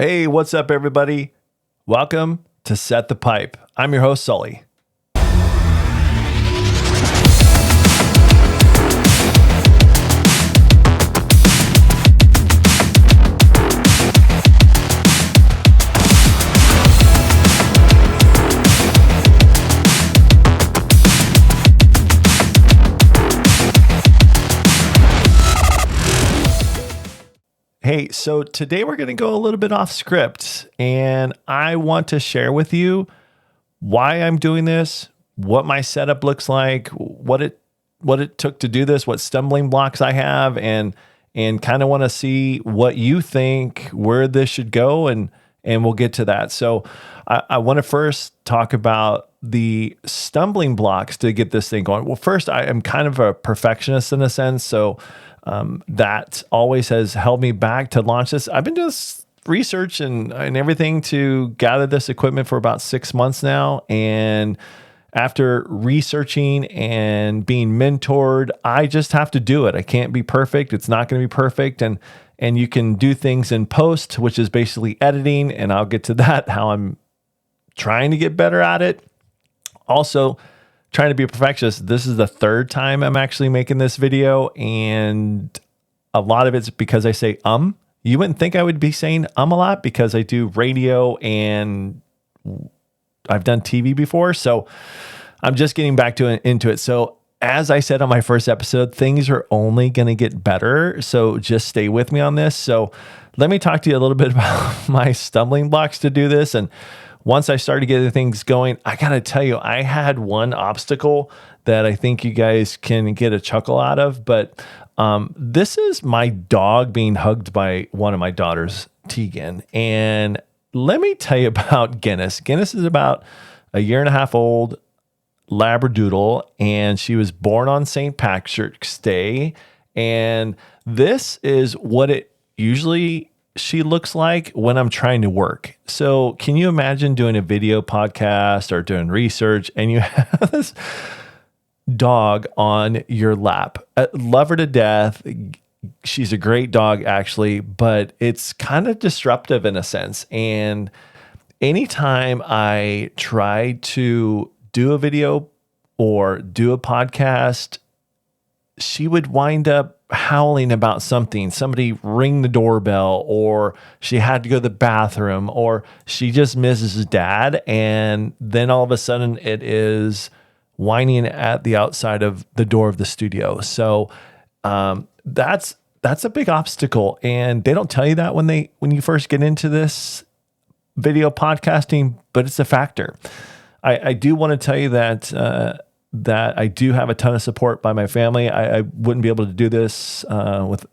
Hey, what's up, everybody? Welcome to Set the Pipe. I'm your host, Sully. Hey, so today we're going to go a little bit off script, and I want to share with you why I'm doing this, what my setup looks like, what it took to do this, what stumbling blocks I have, and kind of want to see what you think, where this should go, and we'll get to that. So I want to first talk about the stumbling blocks to get this thing going. Well, first, I am kind of a perfectionist in a sense, so that always has held me back to launch this. I've been doing this research and everything to gather this equipment for about 6 months now. And after researching and being mentored, I just have to do it. I can't be perfect. It's not going to be perfect. And you can do things in post, which is basically editing. And I'll get to that, how I'm trying to get better at it. Also, trying to be a perfectionist. This is the third time I'm actually making this video, and a lot of it's because I say You wouldn't think I would be saying a lot because I do radio and I've done TV before, so I'm just getting back into it. So as I said on my first episode, things are only going to get better, so just stay with me on this. So let me talk to you a little bit about my stumbling blocks to do this. And once I started getting things going, I got to tell you, I had one obstacle that I think you guys can get a chuckle out of. But this is my dog being hugged by one of my daughters, Tegan. And let me tell you about Guinness. Guinness is about a 1.5 year old Labradoodle, and she was born on St. Patrick's Day. And this is what it usually she looks like when I'm trying to work. So can you imagine doing a video podcast or doing research and you have this dog on your lap? I love her to death. She's a great dog, actually, but it's kind of disruptive in a sense. And anytime I try to do a video or do a podcast, she would wind up howling about something. Somebody ring the doorbell, or she had to go to the bathroom, or she just misses dad. And then all of a sudden it is whining at the outside of the door of the studio. So that's a big obstacle. And they don't tell you that when you first get into this video podcasting, but it's a factor. I do want to tell you that I do have a ton of support by my family. I wouldn't be able to do this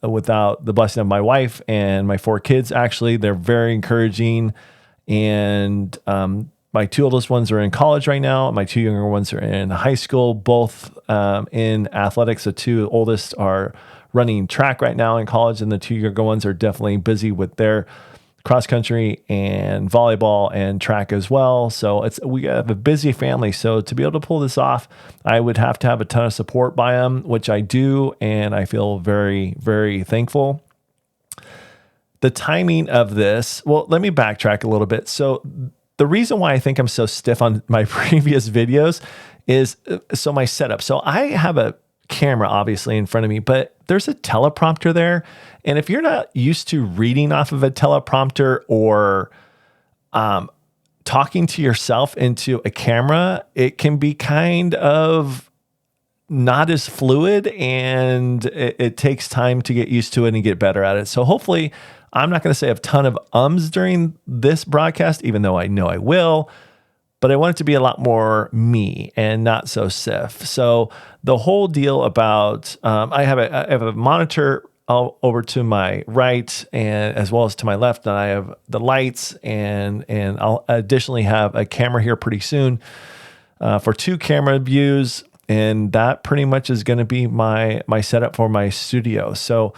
without the blessing of my wife and my 4 kids. Actually, they're very encouraging. And my 2 oldest ones are in college right now. My 2 younger ones are in high school, both in athletics. The 2 oldest are running track right now in college, and the 2 younger ones are definitely busy with their cross country and volleyball and track as well. So we have a busy family. So to be able to pull this off, I would have to have a ton of support by them, which I do. And I feel very, very thankful. The timing of this, well, let me backtrack a little bit. So the reason why I think I'm so stiff on my previous videos is my setup. So I have a camera obviously in front of me, but there's a teleprompter there. And if you're not used to reading off of a teleprompter or talking to yourself into a camera, it can be kind of not as fluid, and it takes time to get used to it and get better at it. So hopefully I'm not going to say a ton of ums during this broadcast, even though I know I will, but I want it to be a lot more me and not so stiff. So the whole deal about, I have a monitor over to my right and as well as to my left, and I have the lights, and I'll additionally have a camera here pretty soon for 2 camera views, and that pretty much is going to be my setup for my studio. So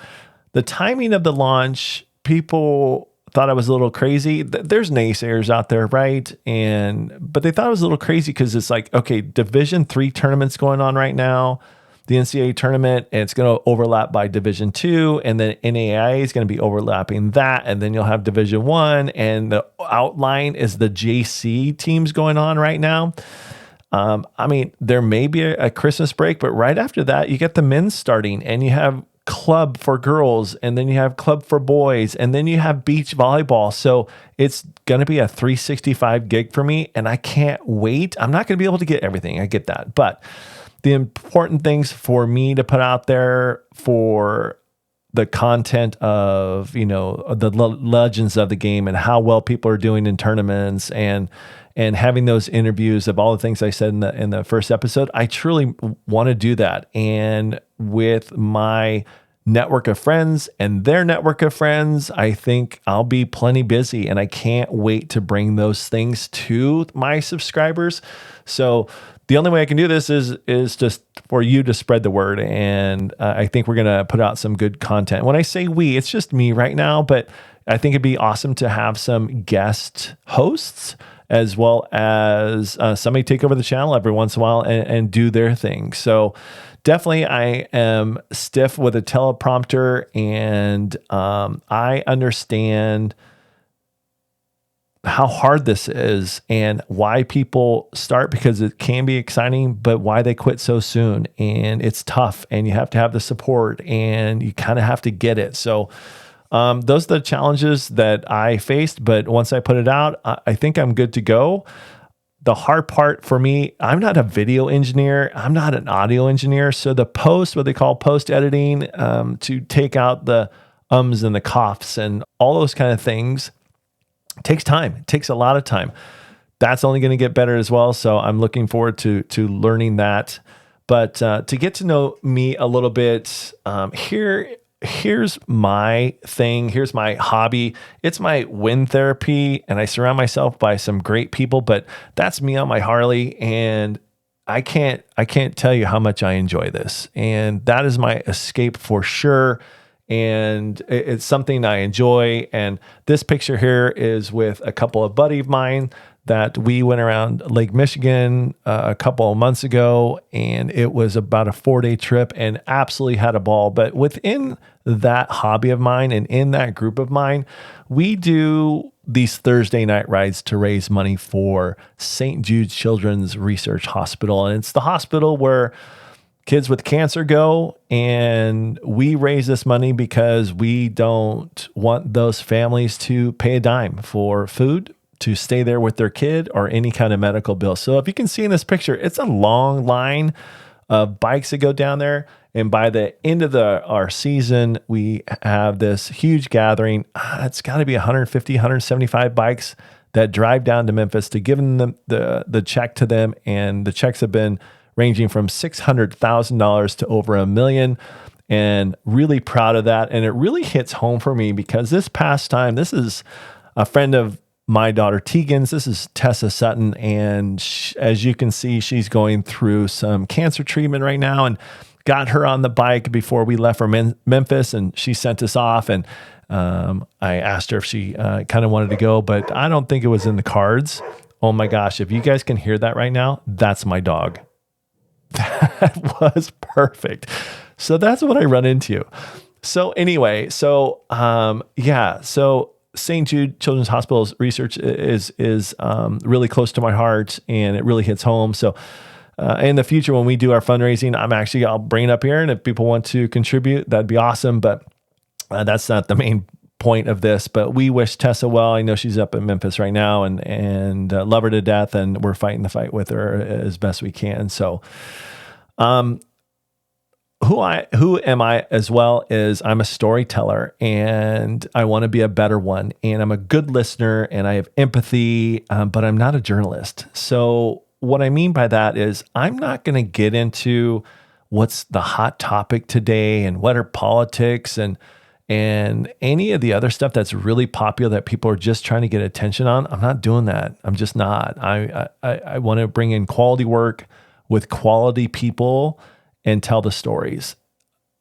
the timing of the launch, people thought I was a little crazy. There's naysayers out there, right? But they thought I was a little crazy because it's like, okay, Division III tournaments going on right now. the NCAA tournament, and it's going to overlap by Division II, and then NAIA is going to be overlapping that, and then you'll have Division I, and the outline is the JC teams going on right now. I mean, there may be a Christmas break, but right after that, you get the men's starting, and you have club for girls, and then you have club for boys, and then you have beach volleyball. So it's going to be a 365 gig for me, and I can't wait. I'm not going to be able to get everything. I get that. But the important things for me to put out there for the content of, the legends of the game and how well people are doing in tournaments, and having those interviews of all the things I said in the first episode, I truly want to do that. And with my network of friends and their network of friends, I think I'll be plenty busy, and I can't wait to bring those things to my subscribers. So the only way I can do this is just for you to spread the word. And I think we're going to put out some good content. When I say we, it's just me right now, but I think it'd be awesome to have some guest hosts, as well as somebody take over the channel every once in a while and do their thing. So definitely I am stiff with a teleprompter, and I understand how hard this is and why people start, because it can be exciting, but why they quit so soon. And it's tough, and you have to have the support, and you kind of have to get it. So those are the challenges that I faced, but once I put it out, I think I'm good to go. The hard part for me, I'm not a video engineer. I'm not an audio engineer. So the what they call post editing, to take out the ums and the coughs and all those kind of things, takes time. It takes a lot of time. That's only going to get better as well. So I'm looking forward to learning that. But to get to know me a little bit, here's my thing. Here's my hobby. It's my wind therapy, and I surround myself by some great people, but that's me on my Harley, and I can't tell you how much I enjoy this. And that is my escape for sure. And it's something I enjoy. And this picture here is with a couple of buddies of mine that we went around Lake Michigan a couple of months ago, and it was about a 4-day trip, and absolutely had a ball. But within that hobby of mine and in that group of mine, we do these Thursday night rides to raise money for St. Jude Children's Research Hospital. And it's the hospital where kids with cancer go, and we raise this money because we don't want those families to pay a dime for food, to stay there with their kid, or any kind of medical bill. So if you can see in this picture, it's a long line of bikes that go down there. And by the end of our season, we have this huge gathering. It's got to be 150, 175 bikes that drive down to Memphis to give them the check to them. And the checks have been ranging from $600,000 to over $1 million. And really proud of that. And it really hits home for me because this past time, this is a friend of my daughter Tegan's. This is Tessa Sutton. And as you can see, she's going through some cancer treatment right now, and got her on the bike before we left for Memphis, and she sent us off. And I asked her if she kind of wanted to go, but I don't think it was in the cards. Oh my gosh. If you guys can hear that right now, that's my dog. That was perfect. So that's what I run into. So anyway, so St. Jude Children's Hospital's research is really close to my heart, and it really hits home. So in the future, when we do our fundraising, I'll bring it up here, and if people want to contribute, that'd be awesome. But that's not the main point of this. But we wish Tessa well. I know she's up in Memphis right now, and love her to death, and we're fighting the fight with her as best we can. So, who am I as well is I'm a storyteller, and I want to be a better one. And I'm a good listener, and I have empathy, but I'm not a journalist. So what I mean by that is I'm not going to get into what's the hot topic today and what are politics and any of the other stuff that's really popular that people are just trying to get attention on. I'm not doing that. I'm just not. I want to bring in quality work with quality people and tell the stories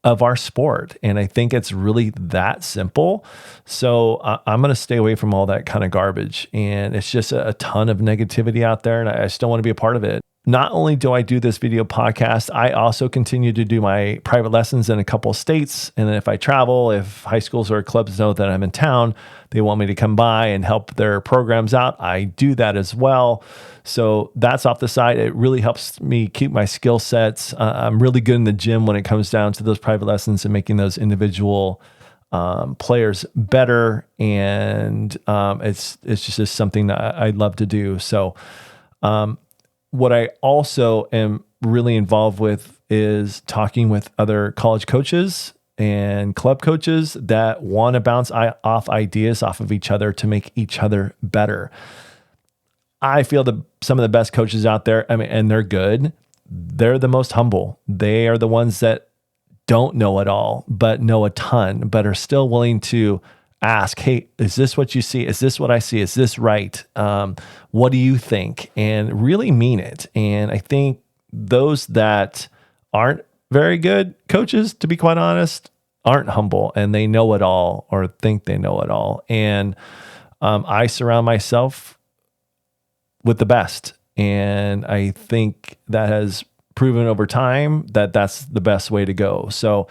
of our sport. And I think it's really that simple. So I'm going to stay away from all that kind of garbage. And it's just a ton of negativity out there, and I still want to be a part of it. not only do I do this video podcast, I also continue to do my private lessons in a couple of states. And then if I travel, if high schools or clubs know that I'm in town, they want me to come by and help their programs out, I do that as well. So that's off the side. It really helps me keep my skill sets. I'm really good in the gym when it comes down to those private lessons and making those individual players better. And it's just something that I love to do. So what I also am really involved with is talking with other college coaches and club coaches that want to bounce off ideas off of each other to make each other better. I feel that some of the best coaches out there, and they're good, they're the most humble. They are the ones that don't know it all, but know a ton, but are still willing to ask, hey, is this what you see? Is this what I see? Is this right? What do you think? And really mean it. And I think those that aren't very good coaches, to be quite honest, aren't humble and they know it all or think they know it all. And I surround myself with the best. And I think that has proven over time that that's the best way to go. So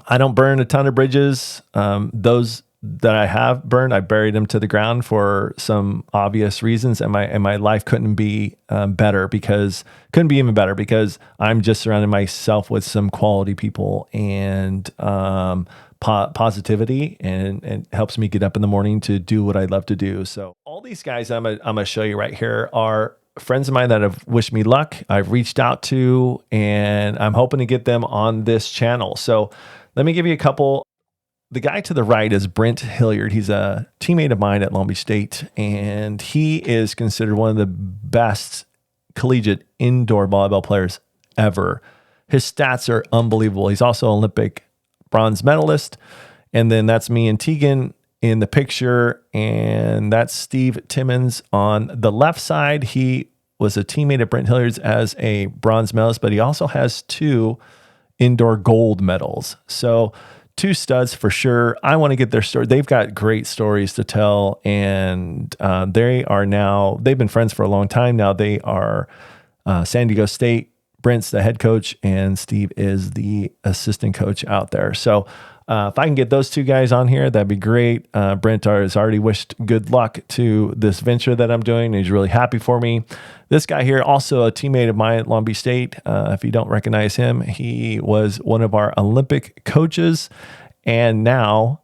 I don't burn a ton of bridges. Those that I have burned, I buried them to the ground for some obvious reasons, and my life couldn't be even better because I'm just surrounding myself with some quality people and positivity, and it helps me get up in the morning to do what I love to do. So all these guys I'm gonna show you right here are friends of mine that have wished me luck. I've reached out to, and I'm hoping to get them on this channel. So let me give you a couple. The guy to the right is Brent Hilliard. He's a teammate of mine at Long Beach State, and he is considered one of the best collegiate indoor volleyball players ever. His stats are unbelievable. He's also an Olympic bronze medalist. And then that's me and Tegan in the picture, and that's Steve Timmons on the left side. He was a teammate of Brent Hilliard's as a bronze medalist, but he also has 2 indoor gold medals. So 2 studs for sure. I want to get their story. They've got great stories to tell, and they've been friends for a long time now. They are San Diego State. Brent's the head coach, and Steve is the assistant coach out there. So if I can get those 2 guys on here, that'd be great. Brent has already wished good luck to this venture that I'm doing. He's really happy for me. This guy here, also a teammate of mine at Long Beach State. If you don't recognize him, he was one of our Olympic coaches and now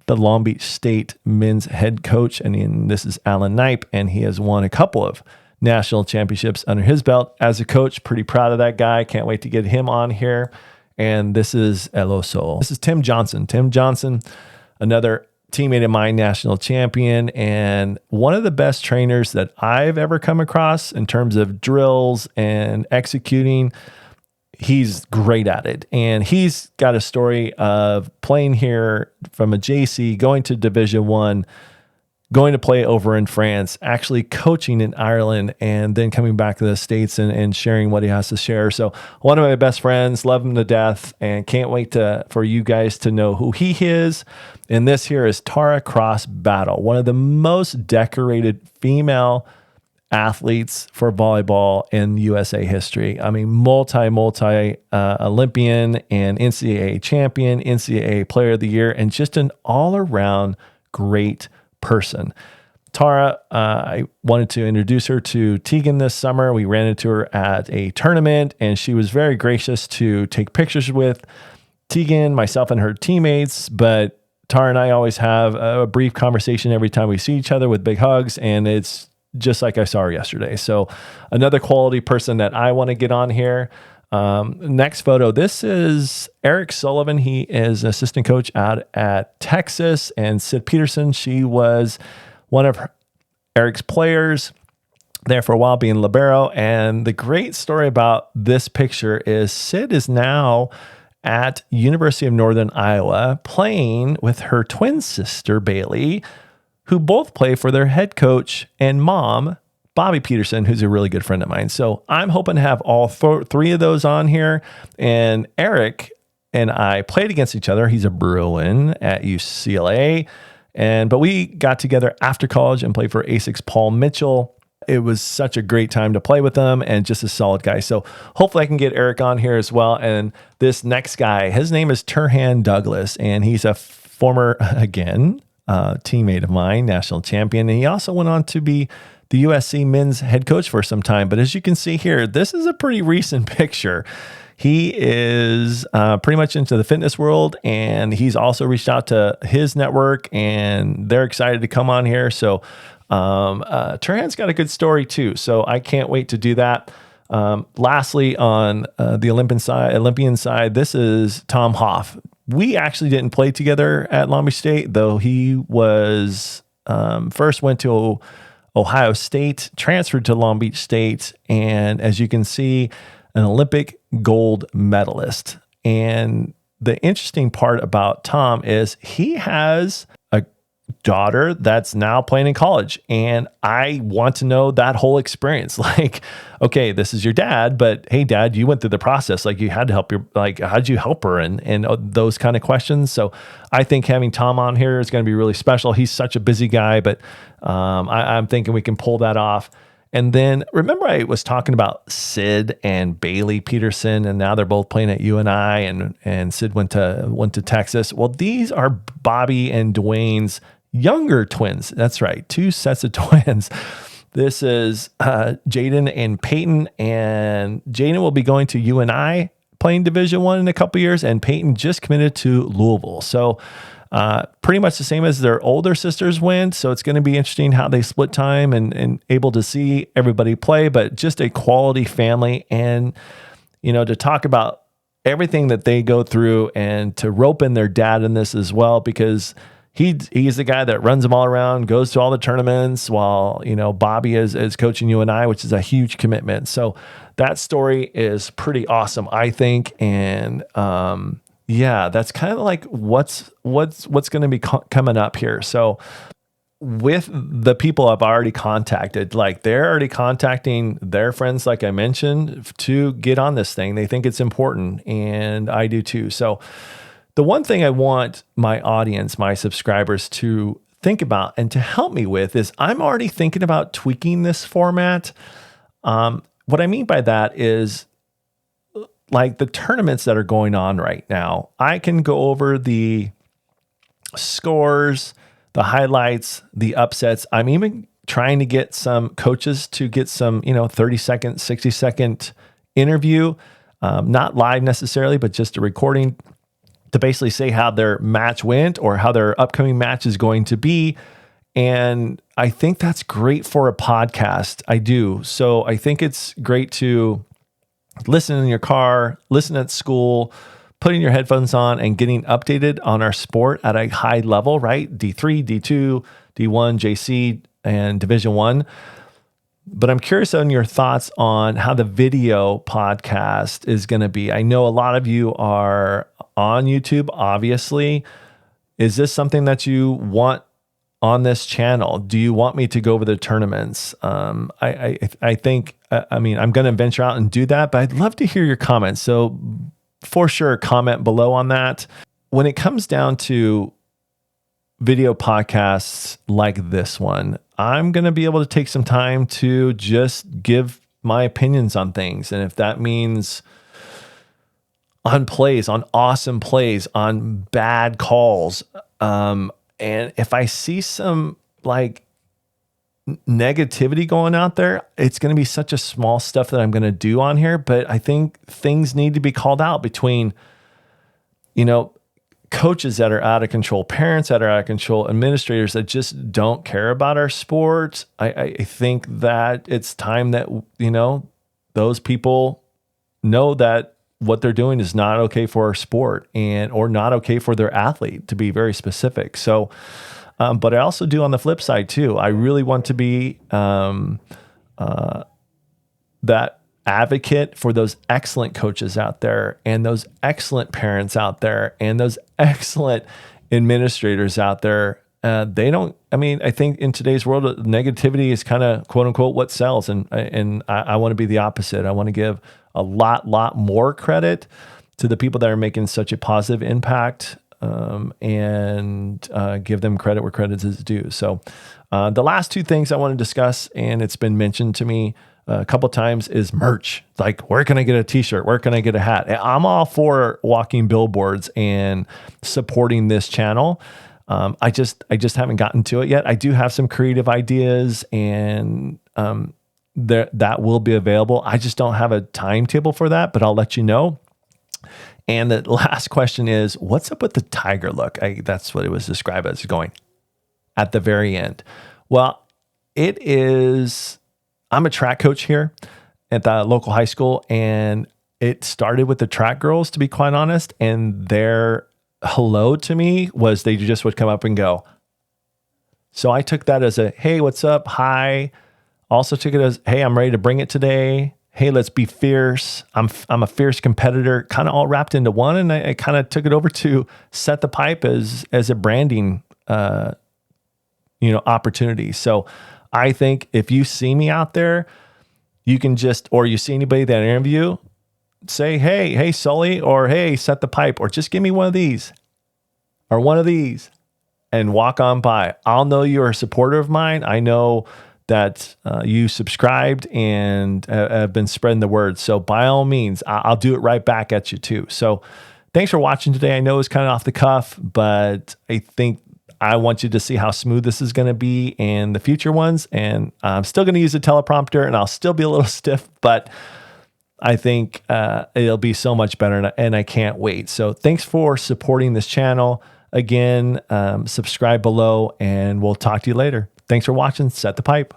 the Long Beach State men's head coach. And this is Alan Knipe, and he has won a couple of national championships under his belt as a coach. Pretty proud of that guy. Can't wait to get him on here. And this is El Oso. This is Tim Johnson. Tim Johnson, another teammate of mine, national champion, and one of the best trainers that I've ever come across in terms of drills and executing. He's great at it. And he's got a story of playing here from a JC, going to Division I, going to play over in France, actually coaching in Ireland, and then coming back to the States and sharing what he has to share. So one of my best friends, love him to death, and can't wait for you guys to know who he is. And this here is Tara Cross Battle, one of the most decorated female athletes for volleyball in USA history. I mean, multi Olympian and NCAA champion, NCAA player of the year, and just an all around great person. Tara, I wanted to introduce her to Tegan this summer. We ran into her at a tournament, and she was very gracious to take pictures with Tegan, myself, and her teammates. But Tara and I always have a brief conversation every time we see each other with big hugs, and it's just like I saw her yesterday. So another quality person that I want to get on here. Next photo. This is Eric Sullivan. He is an assistant coach out at Texas, and Sid Peterson. She was one of Eric's players there for a while, being libero. And the great story about this picture is Sid is now at University of Northern Iowa playing with her twin sister, Bailey, who both play for their head coach and mom, Bobby Peterson, who's a really good friend of mine. So I'm hoping to have all 3 of those on here. And Eric and I played against each other. He's a Bruin at UCLA. But we got together after college and played for ASIC's Paul Mitchell It was such a great time to play with him and just a solid guy. So hopefully I can get Eric on here as well. And this next guy, his name is Turhan Douglas, and he's a former, again, teammate of mine, national champion. And he also went on to be the USC men's head coach for some time. But as you can see here, this is a pretty recent picture. He is pretty much into the fitness world, and he's also reached out to his network, and they're excited to come on here. So Turhan's got a good story too. So I can't wait to do that. Lastly, on the Olympian side, this is Tom Hoff. We actually didn't play together at Long Beach State, though he was first went to Ohio State, transferred to Long Beach State, and as you can see, an Olympic gold medalist. And the interesting part about Tom is he has a daughter that's now playing in college. And I want to know that whole experience. Like, okay, this is your dad, but hey, dad, you went through the process. Like, you had to help how'd you help her? And those kind of questions. So I think having Tom on here is going to be really special. He's such a busy guy, but I'm thinking we can pull that off. And then remember I was talking about Sid and Bailey Peterson, and now they're both playing at UNI, and Sid went to Texas. Well, these are Bobby and Dwayne's younger twins. That's right, 2 sets of twins. This is Jaden and Peyton, and Jaden will be going to UNI playing Division I in a couple years, and Peyton just committed to Louisville. So pretty much the same as their older sisters went. So it's going to be interesting how they split time and able to see everybody play, but just a quality family. And, to talk about everything that they go through and to rope in their dad in this as well, because he's the guy that runs them all around, goes to all the tournaments while, Bobby is coaching UNI, which is a huge commitment. So that story is pretty awesome, I think. And, yeah, that's kind of like what's going to be coming up here. So with the people I've already contacted, like they're already contacting their friends, like I mentioned, to get on this thing. They think it's important, and I do too. So the one thing I want my audience, my subscribers, to think about and to help me with is I'm already thinking about tweaking this format. What I mean by that is, like the tournaments that are going on right now, I can go over the scores, the highlights, the upsets. I'm even trying to get some coaches to get some, 30-second, 60-second interview, not live necessarily, but just a recording to basically say how their match went or how their upcoming match is going to be. And I think that's great for a podcast. I do. So I think it's great to listen in your car, listen at school, putting your headphones on and getting updated on our sport at a high level, right? D3, D2, D1, JC, and Division I. But I'm curious on your thoughts on how the video podcast is going to be. I know a lot of you are on YouTube, obviously. Is this something that you want on this channel? Do you want me to go over the tournaments? I think, I'm going to venture out and do that, but I'd love to hear your comments. So for sure, comment below on that. When it comes down to video podcasts like this one, I'm going to be able to take some time to just give my opinions on things. And if that means on plays, on awesome plays, on bad calls, and if I see some negativity going out there, it's going to be such a small stuff that I'm going to do on here. But I think things need to be called out between, coaches that are out of control, parents that are out of control, administrators that just don't care about our sport. I think that it's time that, those people know that what they're doing is not okay for our sport or not okay for their athlete, to be very specific. So, but I also do on the flip side too. I really want to be that advocate for those excellent coaches out there and those excellent parents out there and those excellent administrators out there. I think in today's world, negativity is kind of quote unquote what sells. And I want to be the opposite. I want to give a lot more credit to the people that are making such a positive impact and give them credit where credit is due. So the last two things I want to discuss, and it's been mentioned to me a couple times, is merch. Like, where can I get a t-shirt? Where can I get a hat? I'm all for walking billboards and supporting this channel. I just haven't gotten to it yet. I do have some creative ideas, and that will be available. I just don't have a timetable for that, but I'll let you know. And the last question is, what's up with the tiger look? That's what it was described as going at the very end. Well, it is, I'm a track coach here at the local high school, and it started with the track girls, to be quite honest. And their hello to me was they just would come up and go. So I took that as a, hey, what's up? Hi. Also took it as, hey, I'm ready to bring it today. Hey, let's be fierce. I'm a fierce competitor, kind of all wrapped into one. And I kind of took it over to Set the Pipe as a branding, opportunity. So I think if you see me out there, you can just, or you see anybody that I interview, say, hey, Sully, or hey, Set the Pipe, or just give me one of these or one of these and walk on by. I'll know you're a supporter of mine. I know that you subscribed and have been spreading the word. So by all means, I'll do it right back at you too. So thanks for watching today. I know it's kind of off the cuff, but I think I want you to see how smooth this is going to be in the future ones. And I'm still going to use a teleprompter, and I'll still be a little stiff, but I think it'll be so much better, and I can't wait. So thanks for supporting this channel. Again, subscribe below, and we'll talk to you later. Thanks for watching Set the Pipe.